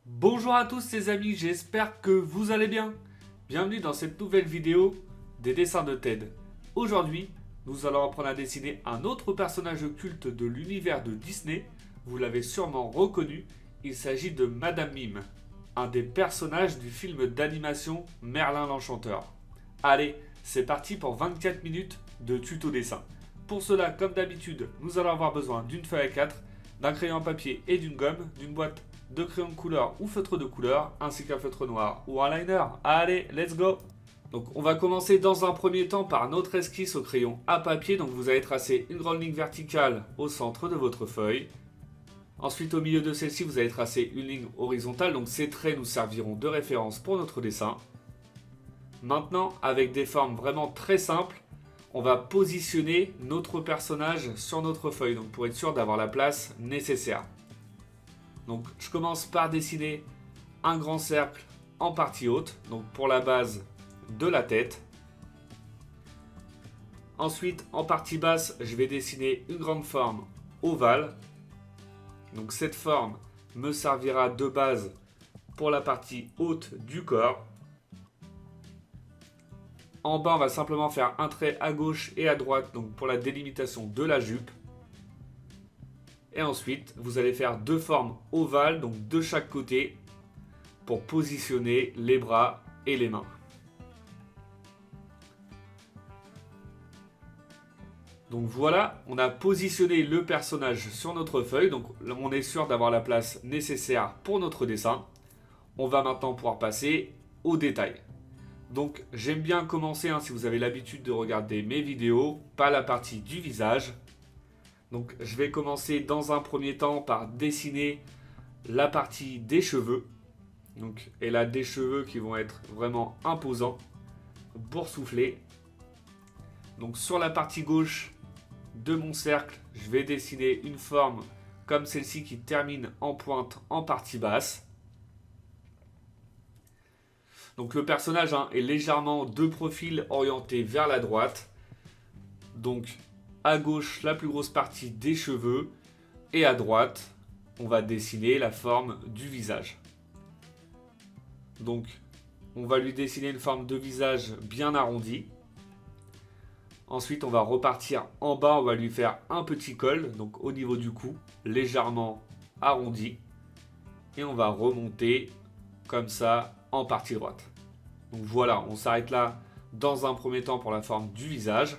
Bonjour à tous les amis, j'espère que vous allez bien. Bienvenue dans cette nouvelle vidéo des dessins de Ted. Aujourd'hui, nous allons apprendre à dessiner un autre personnage culte de l'univers de Disney. Vous l'avez sûrement reconnu, il s'agit de Madame Mime, un des personnages du film d'animation Merlin l'Enchanteur. Allez, c'est parti pour 24 minutes de tuto dessin. Pour cela, comme d'habitude, nous allons avoir besoin d'une feuille A4, d'un crayon à papier et d'une gomme, d'une boîte de crayons de couleur ou feutre de couleur, ainsi qu'un feutre noir ou un liner. Allez, let's go! Donc on va commencer dans un premier temps par notre esquisse au crayon à papier. Donc vous allez tracer une grande ligne verticale au centre de votre feuille. Ensuite au milieu de celle-ci vous allez tracer une ligne horizontale. Donc ces traits nous serviront de référence pour notre dessin. Maintenant avec des formes vraiment très simples, on va positionner notre personnage sur notre feuille. Donc pour être sûr d'avoir la place nécessaire. Donc je commence par dessiner un grand cercle en partie haute, donc pour la base de la tête. Ensuite, en partie basse, je vais dessiner une grande forme ovale. Donc cette forme me servira de base pour la partie haute du corps. En bas, on va simplement faire un trait à gauche et à droite, donc pour la délimitation de la jupe. Et ensuite, vous allez faire deux formes ovales, donc de chaque côté, pour positionner les bras et les mains. Donc voilà, on a positionné le personnage sur notre feuille, donc on est sûr d'avoir la place nécessaire pour notre dessin. On va maintenant pouvoir passer aux détails. Donc j'aime bien commencer, si vous avez l'habitude de regarder mes vidéos, par la partie du visage. Donc je vais commencer dans un premier temps par dessiner la partie des cheveux. Donc, et là des cheveux qui vont être vraiment imposants, boursouflés. Donc sur la partie gauche de mon cercle, je vais dessiner une forme comme celle-ci qui termine en pointe en partie basse. Donc le personnage est légèrement de profil orienté vers la droite. Donc à gauche la plus grosse partie des cheveux et à droite on va dessiner la forme du visage. Donc on va lui dessiner une forme de visage bien arrondie. Ensuite on va repartir en bas, on va lui faire un petit col, donc au niveau du cou, légèrement arrondi. Et on va remonter comme ça en partie droite. Donc voilà, on s'arrête là dans un premier temps pour la forme du visage.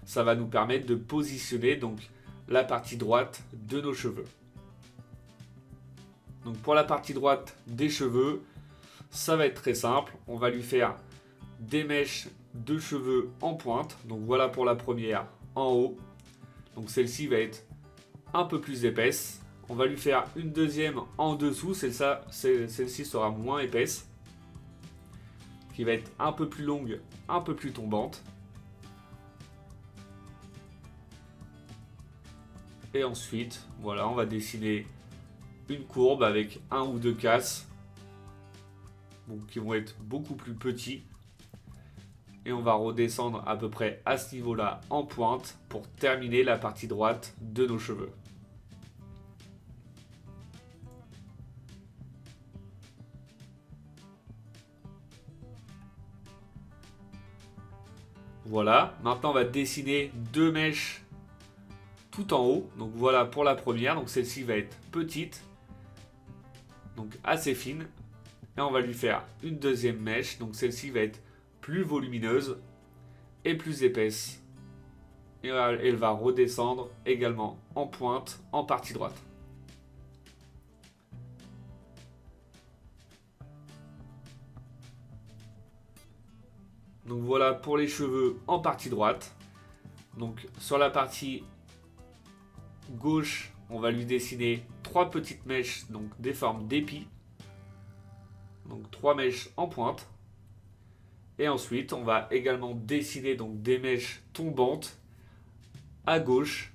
Ça va nous permettre de positionner donc la partie droite de nos cheveux. Donc pour la partie droite des cheveux, ça va être très simple. On va lui faire des mèches de cheveux en pointe. Donc voilà pour la première en haut. Donc celle-ci va être un peu plus épaisse. On va lui faire une deuxième en dessous. Celle-ci sera moins épaisse. Qui va être un peu plus longue, un peu plus tombante. Et ensuite, voilà, on va dessiner une courbe avec un ou deux cases qui vont être beaucoup plus petits. Et on va redescendre à peu près à ce niveau-là en pointe pour terminer la partie droite de nos cheveux. Voilà, maintenant on va dessiner deux mèches tout en haut. Donc voilà pour la première, donc celle-ci va être petite, donc assez fine. Et on va lui faire une deuxième mèche, donc celle-ci va être plus volumineuse et plus épaisse. Et elle va redescendre également en pointe en partie droite. Donc voilà pour les cheveux en partie droite. Donc sur la partie gauche, on va lui dessiner trois petites mèches, donc des formes d'épis. Donc trois mèches en pointe. Et ensuite, on va également dessiner donc des mèches tombantes à gauche.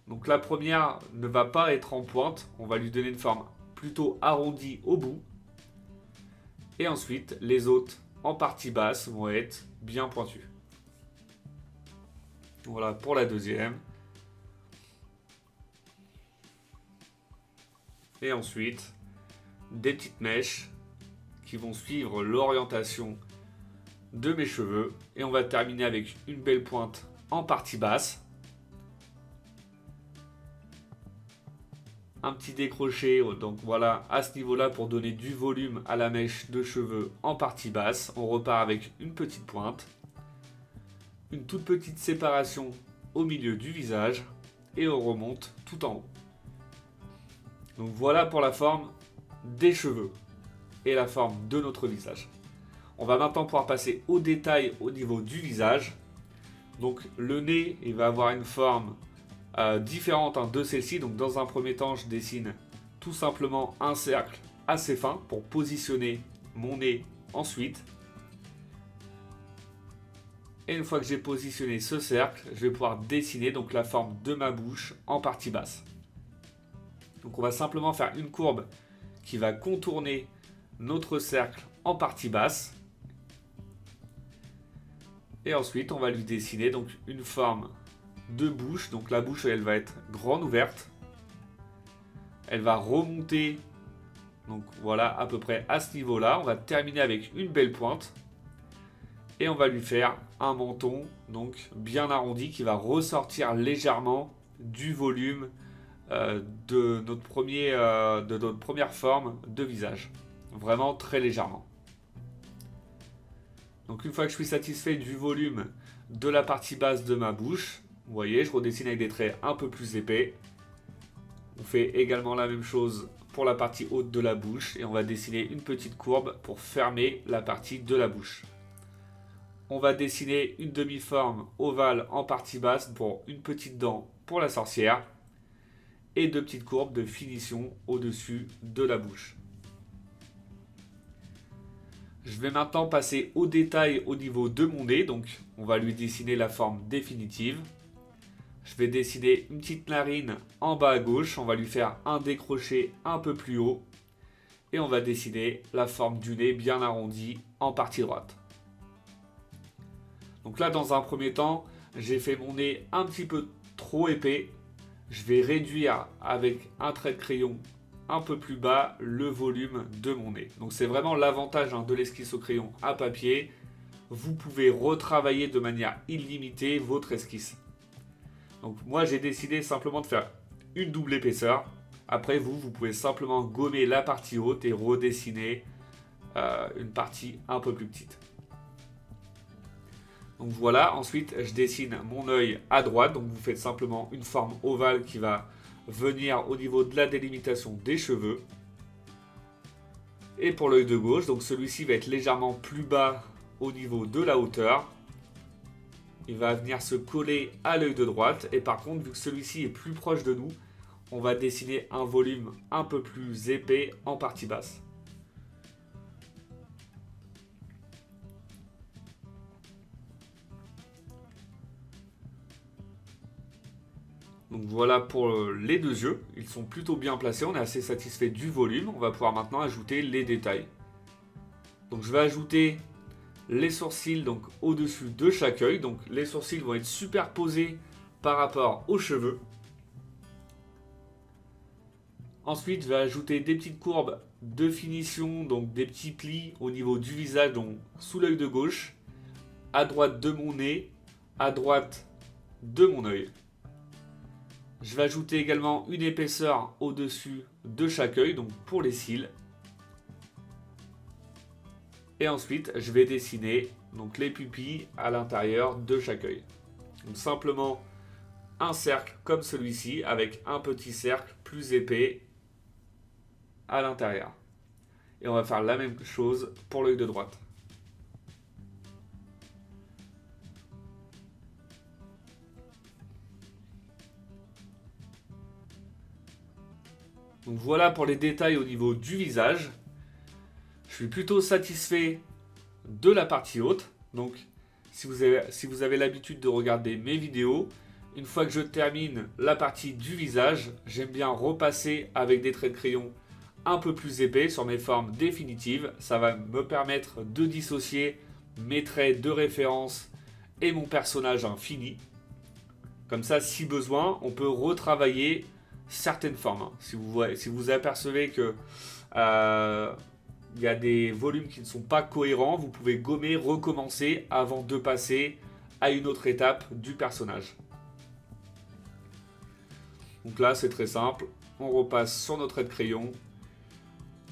Donc la première ne va pas être en pointe, on va lui donner une forme plutôt arrondie au bout. Et ensuite, les autres en partie basse vont être bien pointues. Voilà pour la deuxième. Et ensuite, des petites mèches qui vont suivre l'orientation de mes cheveux. Et on va terminer avec une belle pointe en partie basse. Un petit décroché, donc voilà, à ce niveau-là pour donner du volume à la mèche de cheveux en partie basse. On repart avec une petite pointe. Une toute petite séparation au milieu du visage. Et on remonte tout en haut. Donc voilà pour la forme des cheveux et la forme de notre visage. On va maintenant pouvoir passer au détail au niveau du visage. Donc le nez, il va avoir une forme différente de celle-ci. Donc dans un premier temps, je dessine tout simplement un cercle assez fin pour positionner mon nez ensuite. Et une fois que j'ai positionné ce cercle, je vais pouvoir dessiner donc la forme de ma bouche en partie basse. Donc on va simplement faire une courbe qui va contourner notre cercle en partie basse. Et ensuite on va lui dessiner donc une forme de bouche. Donc la bouche elle va être grande ouverte. Elle va remonter donc voilà à peu près à ce niveau là. On va terminer avec une belle pointe. Et on va lui faire un menton donc bien arrondi qui va ressortir légèrement du volume de notre première forme de visage. Vraiment très légèrement. Donc une fois que je suis satisfait du volume de la partie basse de ma bouche, vous voyez, je redessine avec des traits un peu plus épais. On fait également la même chose pour la partie haute de la bouche et on va dessiner une petite courbe pour fermer la partie de la bouche. On va dessiner une demi-forme ovale en partie basse pour une petite dent pour la sorcière. Et deux petites courbes de finition au-dessus de la bouche. Je vais maintenant passer au détail au niveau de mon nez. Donc on va lui dessiner la forme définitive. Je vais dessiner une petite narine en bas à gauche. On va lui faire un décroché un peu plus haut. Et on va dessiner la forme du nez bien arrondi en partie droite. Donc là dans un premier temps, j'ai fait mon nez un petit peu trop épais. Je vais réduire avec un trait de crayon un peu plus bas le volume de mon nez. Donc c'est vraiment l'avantage de l'esquisse au crayon à papier. Vous pouvez retravailler de manière illimitée votre esquisse. Donc moi j'ai décidé simplement de faire une double épaisseur. Après vous pouvez simplement gommer la partie haute et redessiner une partie un peu plus petite. Donc voilà, ensuite je dessine mon œil à droite, donc vous faites simplement une forme ovale qui va venir au niveau de la délimitation des cheveux. Et pour l'œil de gauche, donc celui-ci va être légèrement plus bas au niveau de la hauteur. Il va venir se coller à l'œil de droite et par contre vu que celui-ci est plus proche de nous, on va dessiner un volume un peu plus épais en partie basse. Donc voilà pour les deux yeux, ils sont plutôt bien placés, on est assez satisfait du volume. On va pouvoir maintenant ajouter les détails. Donc je vais ajouter les sourcils donc au-dessus de chaque œil. Donc les sourcils vont être superposés par rapport aux cheveux. Ensuite je vais ajouter des petites courbes de finition, donc des petits plis au niveau du visage, donc sous l'œil de gauche, à droite de mon nez, à droite de mon œil. Je vais ajouter également une épaisseur au-dessus de chaque œil, donc pour les cils. Et ensuite, je vais dessiner donc les pupilles à l'intérieur de chaque œil. Donc simplement un cercle comme celui-ci avec un petit cercle plus épais à l'intérieur. Et on va faire la même chose pour l'œil de droite. Donc voilà pour les détails au niveau du visage. Je suis plutôt satisfait de la partie haute. Donc si vous avez l'habitude de regarder mes vidéos, une fois que je termine la partie du visage, j'aime bien repasser avec des traits de crayon un peu plus épais sur mes formes définitives. Ça va me permettre de dissocier mes traits de référence et mon personnage fini. Comme ça, si besoin, on peut retravailler certaines formes. Hein. Si vous apercevez que il y a des volumes qui ne sont pas cohérents, vous pouvez gommer, recommencer avant de passer à une autre étape du personnage. Donc là, c'est très simple. On repasse sur nos traits de crayon.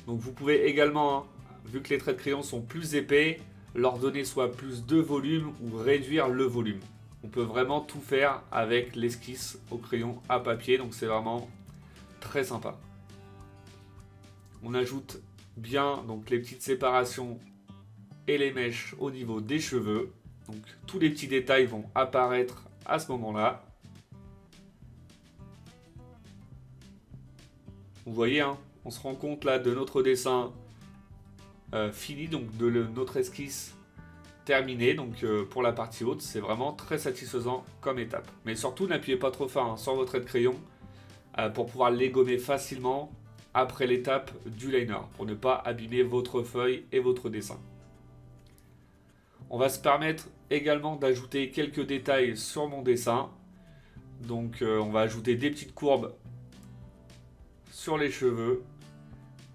Donc vous pouvez également, hein, vu que les traits de crayon sont plus épais, leur donner soit plus de volume ou réduire le volume. On peut vraiment tout faire avec l'esquisse au crayon à papier, donc c'est vraiment très sympa. On ajoute bien donc les petites séparations et les mèches au niveau des cheveux. Donc tous les petits détails vont apparaître à ce moment-là. Vous voyez, hein, on se rend compte là de notre dessin fini, donc de notre esquisse terminée. Donc pour la partie haute, c'est vraiment très satisfaisant comme étape. Mais surtout, n'appuyez pas trop fort sur vos traits de crayon pour pouvoir les gommer facilement après l'étape du liner, pour ne pas abîmer votre feuille et votre dessin. On va se permettre également d'ajouter quelques détails sur mon dessin. Donc on va ajouter des petites courbes sur les cheveux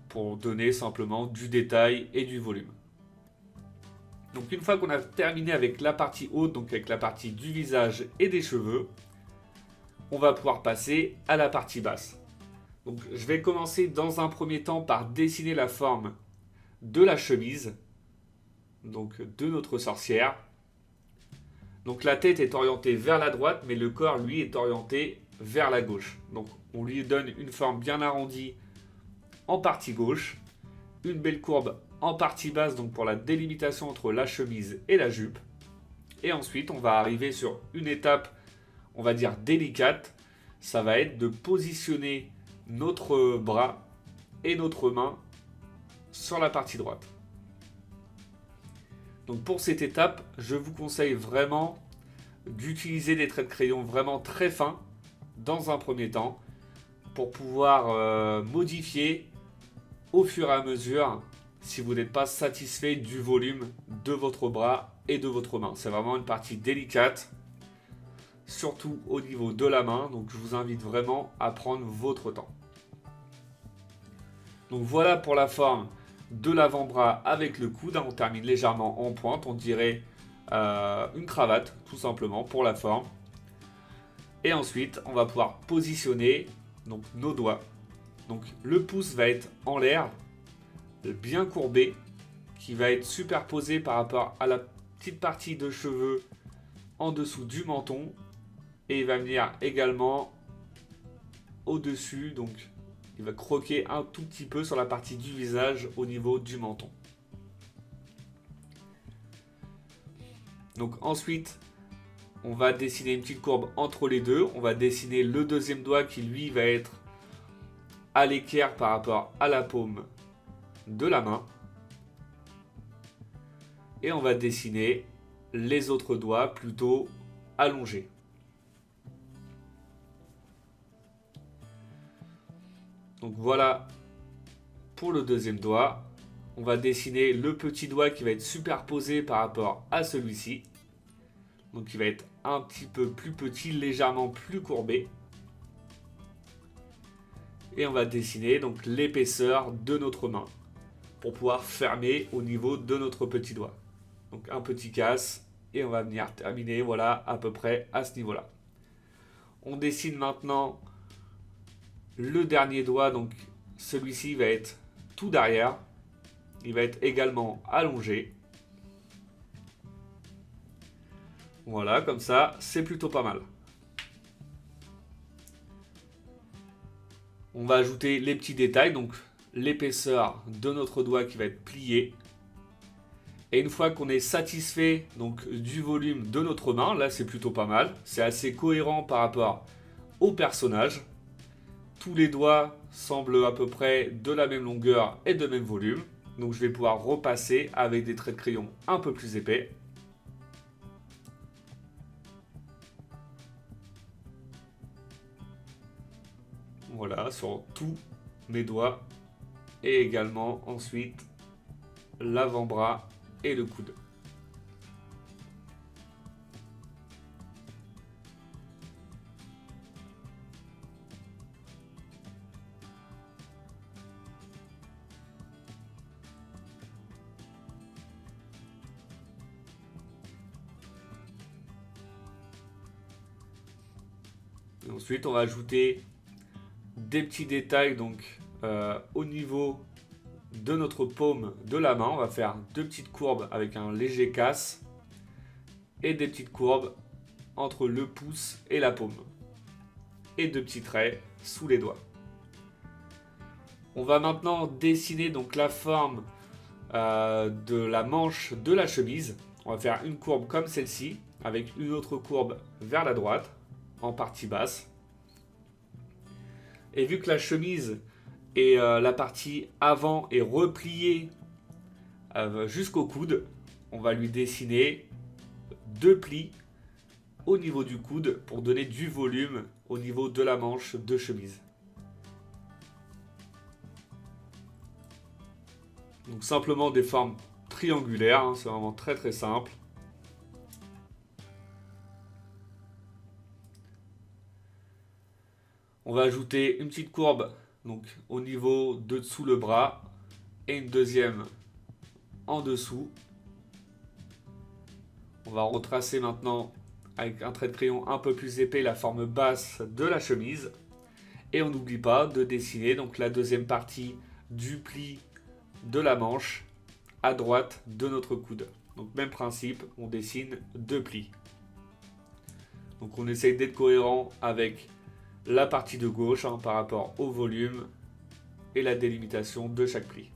pour donner simplement du détail et du volume. Donc une fois qu'on a terminé avec la partie haute, donc avec la partie du visage et des cheveux, on va pouvoir passer à la partie basse. Donc je vais commencer dans un premier temps par dessiner la forme de la chemise, donc de notre sorcière. Donc la tête est orientée vers la droite, mais le corps lui est orienté vers la gauche. Donc on lui donne une forme bien arrondie en partie gauche, une belle courbe en partie basse, donc pour la délimitation entre la chemise et la jupe. Et ensuite on va arriver sur une étape, on va dire délicate, ça va être de positionner notre bras et notre main sur la partie droite. Donc pour cette étape, je vous conseille vraiment d'utiliser des traits de crayon vraiment très fins dans un premier temps pour pouvoir modifier au fur et à mesure si vous n'êtes pas satisfait du volume de votre bras et de votre main. C'est vraiment une partie délicate, surtout au niveau de la main, donc je vous invite vraiment à prendre votre temps. Donc voilà pour la forme de l'avant-bras avec le coude. On termine légèrement en pointe, on dirait une cravate tout simplement pour la forme. Et ensuite on va pouvoir positionner donc, nos doigts. Donc le pouce va être en l'air, bien courbé, qui va être superposé par rapport à la petite partie de cheveux en dessous du menton. Et il va venir également au-dessus, donc il va croquer un tout petit peu sur la partie du visage au niveau du menton. Donc ensuite, on va dessiner une petite courbe entre les deux. On va dessiner le deuxième doigt qui lui va être à l'équerre par rapport à la paume de la main. Et on va dessiner les autres doigts plutôt allongés. Donc voilà pour le deuxième doigt. On va dessiner le petit doigt qui va être superposé par rapport à celui-ci. Donc il va être un petit peu plus petit, légèrement plus courbé. Et on va dessiner donc l'épaisseur de notre main pour pouvoir fermer au niveau de notre petit doigt. Donc un petit casse et on va venir terminer voilà à peu près à ce niveau-là. On dessine maintenant le dernier doigt, donc celui-ci va être tout derrière. Il va être également allongé. Voilà, comme ça, c'est plutôt pas mal. On va ajouter les petits détails, donc l'épaisseur de notre doigt qui va être plié. Et une fois qu'on est satisfait donc, du volume de notre main, là c'est plutôt pas mal. C'est assez cohérent par rapport au personnage. Tous les doigts semblent à peu près de la même longueur et de même volume. Donc je vais pouvoir repasser avec des traits de crayon un peu plus épais. Voilà, sur tous mes doigts. Et également ensuite l'avant-bras et le coude. Et ensuite, on va ajouter des petits détails donc au niveau de notre paume de la main. On va faire deux petites courbes avec un léger casse et des petites courbes entre le pouce et la paume. Et deux petits traits sous les doigts. On va maintenant dessiner donc la forme de la manche de la chemise. On va faire une courbe comme celle-ci avec une autre courbe vers la droite en partie basse. Et vu que la chemise et la partie avant est repliée jusqu'au coude, on va lui dessiner deux plis au niveau du coude pour donner du volume au niveau de la manche de chemise. Donc simplement des formes triangulaires, hein, c'est vraiment très très simple. On va ajouter une petite courbe donc, au niveau de dessous le bras et une deuxième en dessous. On va retracer maintenant avec un trait de crayon un peu plus épais la forme basse de la chemise. Et on n'oublie pas de dessiner donc, la deuxième partie du pli de la manche à droite de notre coude. Donc même principe, on dessine deux plis. Donc on essaye d'être cohérent avec la partie de gauche hein, par rapport au volume et la délimitation de chaque pli.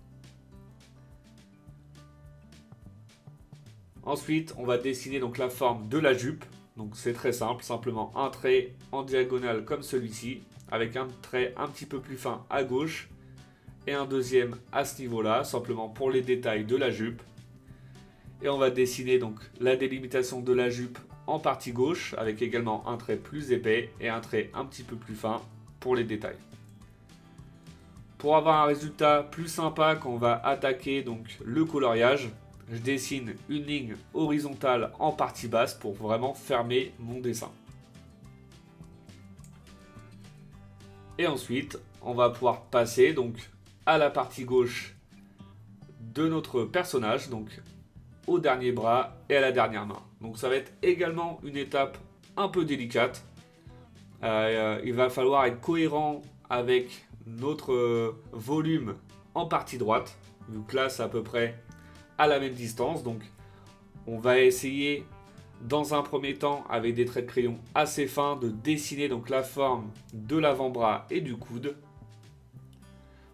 Ensuite, on va dessiner donc la forme de la jupe. Donc c'est très simple, simplement un trait en diagonale comme celui-ci, avec un trait un petit peu plus fin à gauche et un deuxième à ce niveau-là, simplement pour les détails de la jupe. Et on va dessiner donc la délimitation de la jupe en partie gauche, avec également un trait plus épais et un trait un petit peu plus fin pour les détails. Pour avoir un résultat plus sympa quand on va attaquer donc le coloriage, je dessine une ligne horizontale en partie basse pour vraiment fermer mon dessin. Et ensuite, on va pouvoir passer donc à la partie gauche de notre personnage, donc au dernier bras et à la dernière main. Donc ça va être également une étape un peu délicate. Il va falloir être cohérent avec notre volume en partie droite, vu que là c'est à peu près à la même distance. Donc on va essayer dans un premier temps avec des traits de crayon assez fins de dessiner donc la forme de l'avant-bras et du coude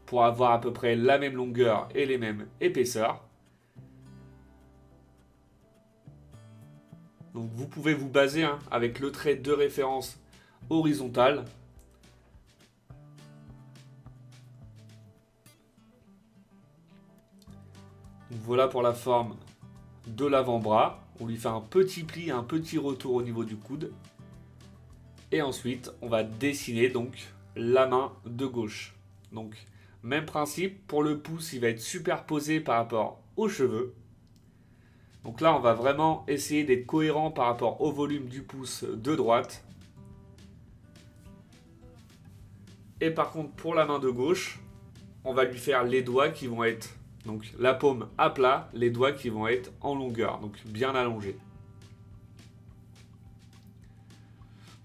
pour avoir à peu près la même longueur et les mêmes épaisseurs. Donc vous pouvez vous baser hein, avec le trait de référence horizontal. Donc voilà pour la forme de l'avant-bras. On lui fait un petit pli, un petit retour au niveau du coude. Et ensuite, on va dessiner donc la main de gauche. Donc même principe, pour le pouce, il va être superposé par rapport aux cheveux. Donc là, on va vraiment essayer d'être cohérent par rapport au volume du pouce de droite. Et par contre, pour la main de gauche, on va lui faire les doigts qui vont être, donc la paume à plat, les doigts qui vont être en longueur, donc bien allongés.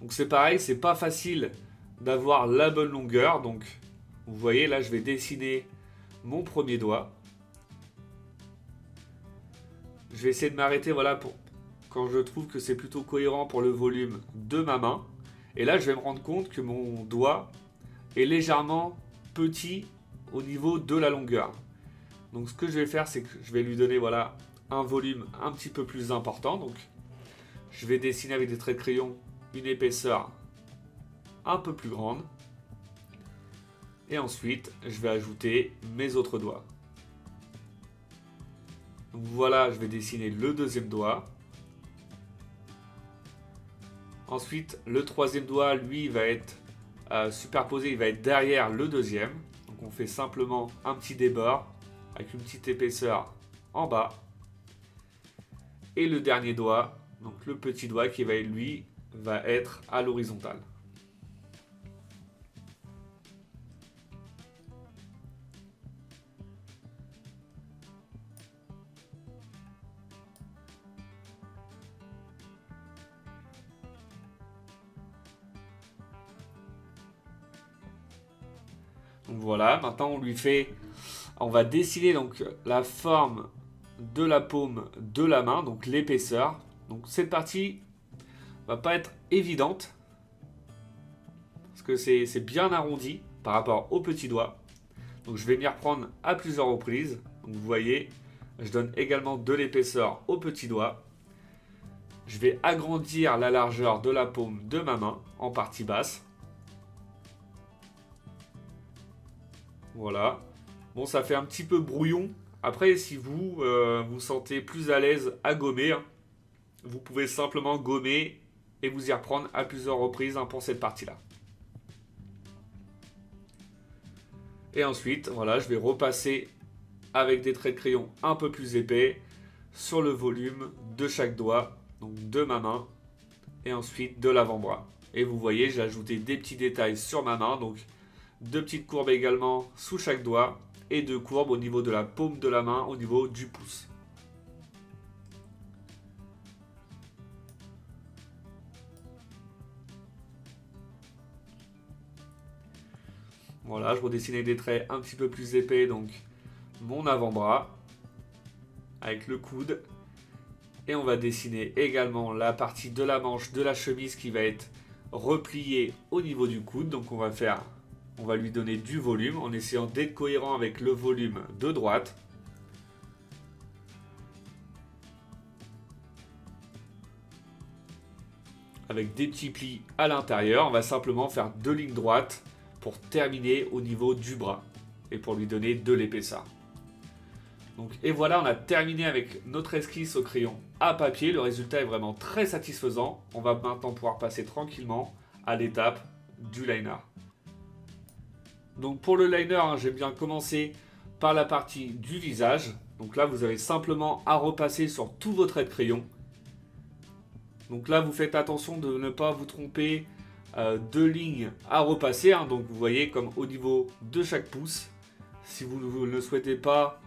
Donc c'est pareil, c'est pas facile d'avoir la bonne longueur. Donc vous voyez, là je vais dessiner mon premier doigt. Je vais essayer de m'arrêter voilà, quand je trouve que c'est plutôt cohérent pour le volume de ma main. Et là, je vais me rendre compte que mon doigt est légèrement petit au niveau de la longueur. Donc ce que je vais faire, c'est que je vais lui donner voilà, un volume un petit peu plus important. Donc je vais dessiner avec des traits de crayon une épaisseur un peu plus grande. Et ensuite, je vais ajouter mes autres doigts. Donc voilà, je vais dessiner le deuxième doigt. Ensuite, le troisième doigt, lui, va être superposé, il va être derrière le deuxième. Donc on fait simplement un petit débord avec une petite épaisseur en bas. Et le dernier doigt, donc le petit doigt qui va, lui, va être à l'horizontale. Donc voilà, maintenant on va dessiner donc la forme de la paume de la main, donc l'épaisseur. Donc cette partie va pas être évidente parce que c'est bien arrondi par rapport au petit doigt. Donc je vais m'y reprendre à plusieurs reprises. Donc vous voyez, je donne également de l'épaisseur au petit doigt. Je vais agrandir la largeur de la paume de ma main en partie basse. Voilà. Bon, ça fait un petit peu brouillon. Après, si vous vous sentez plus à l'aise à gommer, vous pouvez simplement gommer et vous y reprendre à plusieurs reprises pour cette partie-là. Et ensuite, voilà, je vais repasser avec des traits de crayon un peu plus épais sur le volume de chaque doigt, donc de ma main et ensuite de l'avant-bras. Et vous voyez, j'ai ajouté des petits détails sur ma main, donc 2 petites courbes également sous chaque doigt et 2 courbes au niveau de la paume de la main, au niveau du pouce. Voilà, je redessine avec des traits un petit peu plus épais, donc mon avant-bras avec le coude. Et on va dessiner également la partie de la manche de la chemise qui va être repliée au niveau du coude. Donc on va lui donner du volume en essayant d'être cohérent avec le volume de droite. Avec des petits plis à l'intérieur, on va simplement faire 2 lignes droites pour terminer au niveau du bras et pour lui donner de l'épaisseur. Donc, et voilà, on a terminé avec notre esquisse au crayon à papier. Le résultat est vraiment très satisfaisant. On va maintenant pouvoir passer tranquillement à l'étape du liner. Donc pour le liner, j'aime bien commencer par la partie du visage. Donc là, vous avez simplement à repasser sur tous vos traits de crayon. Donc là, vous faites attention de ne pas vous tromper de lignes à repasser. Donc vous voyez comme au niveau de chaque pouce. Si vous ne souhaitez pas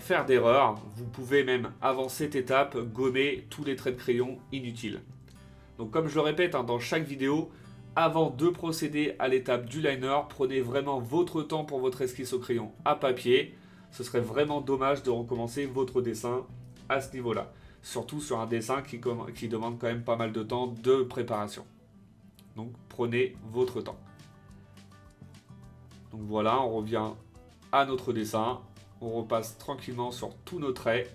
faire d'erreur, vous pouvez même avant cette étape gommer tous les traits de crayon inutiles. Donc comme je le répète dans chaque vidéo, avant de procéder à l'étape du liner, prenez vraiment votre temps pour votre esquisse au crayon à papier. Ce serait vraiment dommage de recommencer votre dessin à ce niveau-là. Surtout sur un dessin qui demande quand même pas mal de temps de préparation. Donc prenez votre temps. Donc voilà, on revient à notre dessin. On repasse tranquillement sur tous nos traits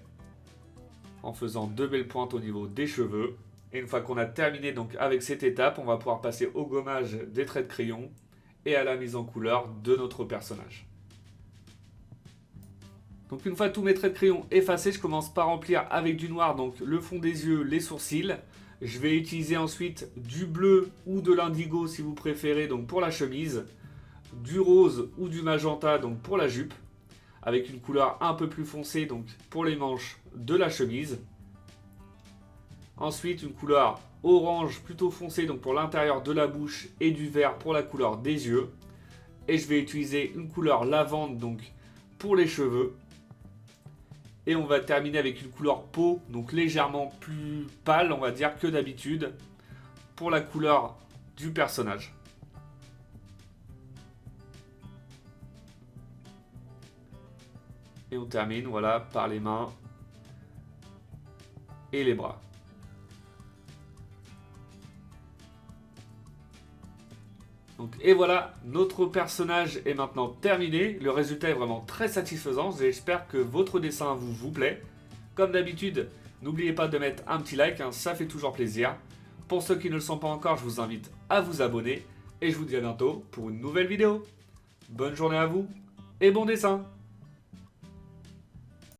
en faisant 2 belles pointes au niveau des cheveux. Et une fois qu'on a terminé donc avec cette étape, on va pouvoir passer au gommage des traits de crayon et à la mise en couleur de notre personnage. Donc une fois tous mes traits de crayon effacés, je commence par remplir avec du noir donc le fond des yeux, les sourcils. Je vais utiliser ensuite du bleu ou de l'indigo si vous préférez donc pour la chemise, du rose ou du magenta donc pour la jupe, avec une couleur un peu plus foncée donc pour les manches de la chemise. Ensuite une couleur orange plutôt foncée donc pour l'intérieur de la bouche et du vert pour la couleur des yeux. Et je vais utiliser une couleur lavande donc pour les cheveux. Et on va terminer avec une couleur peau, donc légèrement plus pâle, on va dire, que d'habitude, pour la couleur du personnage. Et on termine, voilà, par les mains et les bras. Donc, et voilà, notre personnage est maintenant terminé. Le résultat est vraiment très satisfaisant. J'espère que votre dessin vous plaît. Comme d'habitude, n'oubliez pas de mettre un petit like, ça fait toujours plaisir. Pour ceux qui ne le sont pas encore, je vous invite à vous abonner. Et je vous dis à bientôt pour une nouvelle vidéo. Bonne journée à vous et bon dessin!